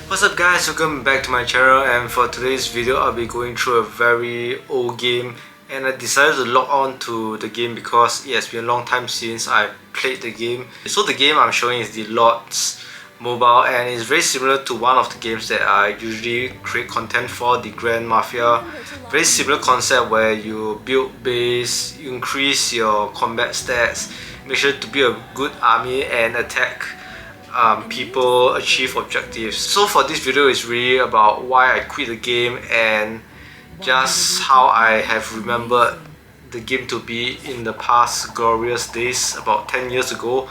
What's up guys, welcome back to my channel, and for today's video I'll be going through a very old game, and I decided to log on to the game because it has been a long time since I played the game. So the game I'm showing is the Lords Mobile, and it's very similar to one of the games that I usually create content for, the Grand Mafia. Very similar concept where you build base, you increase your combat stats, make sure to be a good army and attack people, achieve objectives. So for this video is really about why I quit the game and just how I have remembered the game to be in the past glorious days about 10 years ago.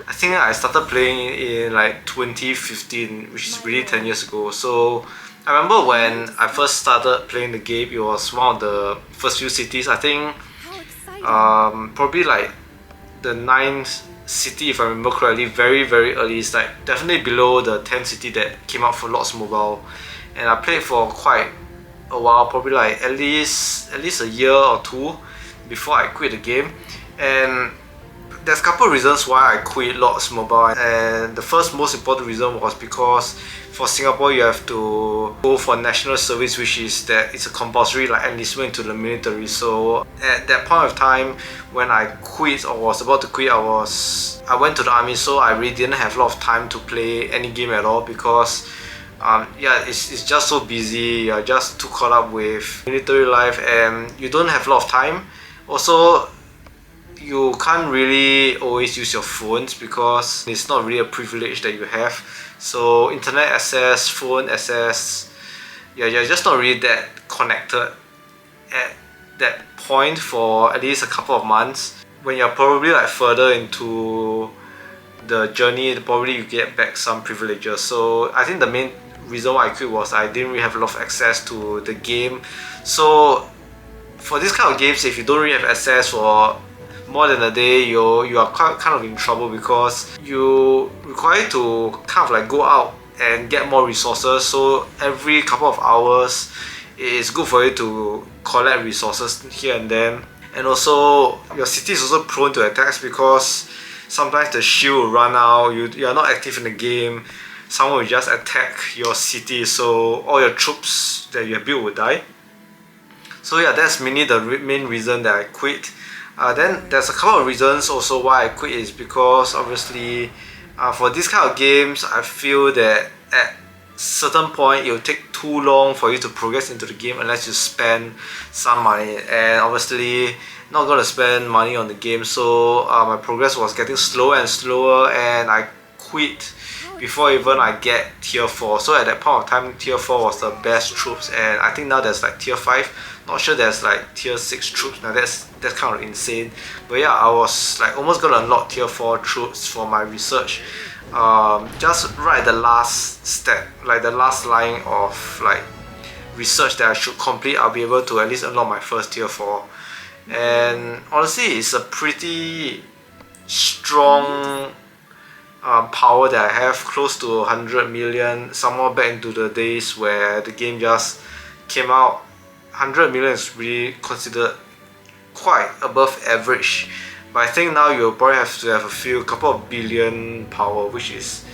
I think I started playing in like 2015, which is really 10 years ago. So I remember when I first started playing the game, it was one of the first few cities. I think probably like the 9th city if I remember correctly, very early. It's like definitely below the 10th city that came out for Lords Mobile, and I played for quite a while, probably like at least a year or two before I quit the game. And there's a couple of reasons why I quit Lords Mobile, and the first most important reason was because for Singapore you have to go for national service, which is that it's a compulsory like enlistment into the military. So at that point of time when I quit or was about to quit, I went to the army, so I really didn't have a lot of time to play any game at all because yeah, it's just so busy. You're just too caught up with military life and you don't have a lot of time. Also, you can't really always use your phones because it's not really a privilege that you have. So internet access, phone access, yeah, you're just not really that connected at that point for at least a couple of months. When you're probably like further into the journey, probably you get back some privileges. So I think the main reason why I quit was I didn't really have a lot of access to the game. So for this kind of games, if you don't really have access for more than a day, you are kind of in trouble because you require to kind of like go out and get more resources. So every couple of hours it is good for you to collect resources here and then. And also your city is also prone to attacks because sometimes the shield will run out, you are not active in the game, someone will just attack your city, so all your troops that you have built will die. So yeah, that's mainly the main reason that I quit. Then there's a couple of reasons also why I quit, is because obviously for these kind of games I feel that at certain point it will take too long for you to progress into the game unless you spend some money, and obviously not going to spend money on the game. So my progress was getting slower and slower, and I quit before even I get tier 4. So at that point of time, tier 4 was the best troops, and I think now there's like tier 5. Not sure there's like tier 6 troops now. That's kind of insane. But yeah, I was like almost gonna unlock tier 4 troops for my research. Just right at the last step, like the last line of like research that I should complete, I'll be able to at least unlock my first tier 4. And honestly, it's a pretty strong power that I have, close to 100 million, somewhere back into the days where the game just came out. 100 million is really considered quite above average, but I think now you'll probably have to have a couple of billion power, which is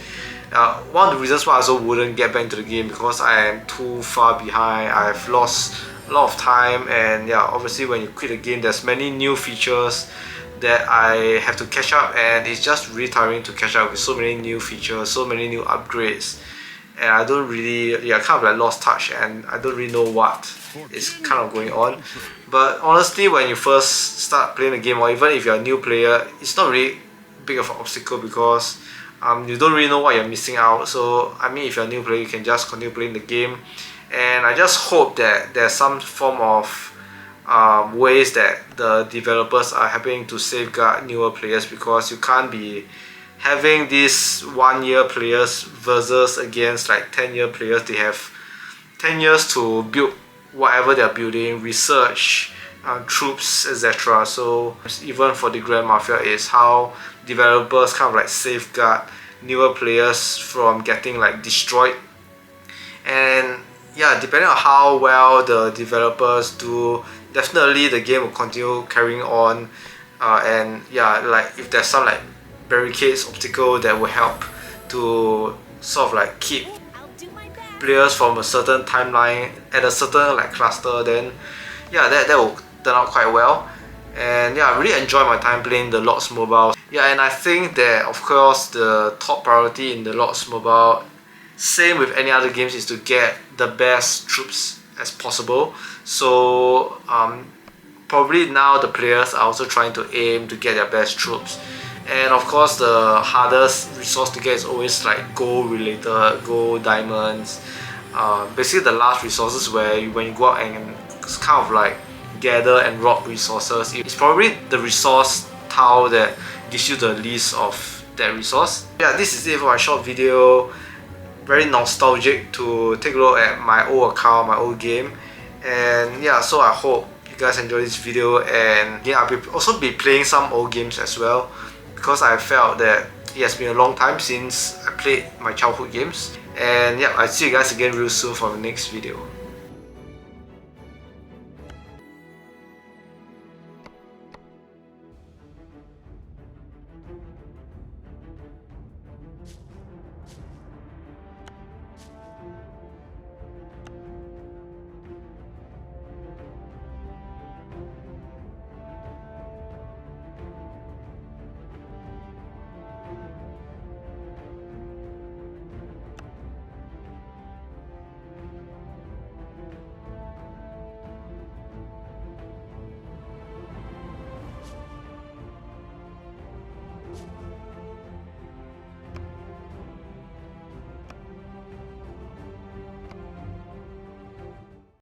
one of the reasons why I also wouldn't get back into the game, because I am too far behind. I've lost a lot of time, and yeah, obviously when you quit the game there's many new features that I have to catch up, and it's just really tiring to catch up with so many new features, so many new upgrades, and I don't really, yeah, kind of like lost touch, and I don't really know what is kind of going on. But honestly, when you first start playing the game, or even if you're a new player, it's not really big of an obstacle because you don't really know what you're missing out. So I mean, if you're a new player, you can just continue playing the game, and I just hope that there's some form of ways that the developers are helping to safeguard newer players, because you can't be having these 1-year players versus against like 10-year players. They have 10 years to build whatever they're building, research, troops, etc. So even for the Grand Mafia is how developers kind of like safeguard newer players from getting like destroyed. And yeah, depending on how well the developers do, definitely the game will continue carrying on. And yeah, like if there's some like barricades, obstacle that will help to sort of like keep players from a certain timeline at a certain like cluster, then yeah, that will turn out quite well. And yeah, I really enjoy my time playing the Lots Mobile. Yeah, and I think that of course the top priority in the Lots Mobile, same with any other games, is to get the best troops as possible. So probably now the players are also trying to aim to get their best troops. And of course the hardest resource to get is always like gold related, gold, diamonds, basically the last resources where when you go out and it's kind of like gather and rob resources. It's probably the resource tile that gives you the least of that resource. Yeah, this is it for my short video. Very nostalgic to take a look at my old account, my old game. And yeah, so I hope you guys enjoy this video, and yeah, I'll also be playing some old games as well, because I felt that it has been a long time since I played my childhood games. And yeah, I'll see you guys again real soon for the next video.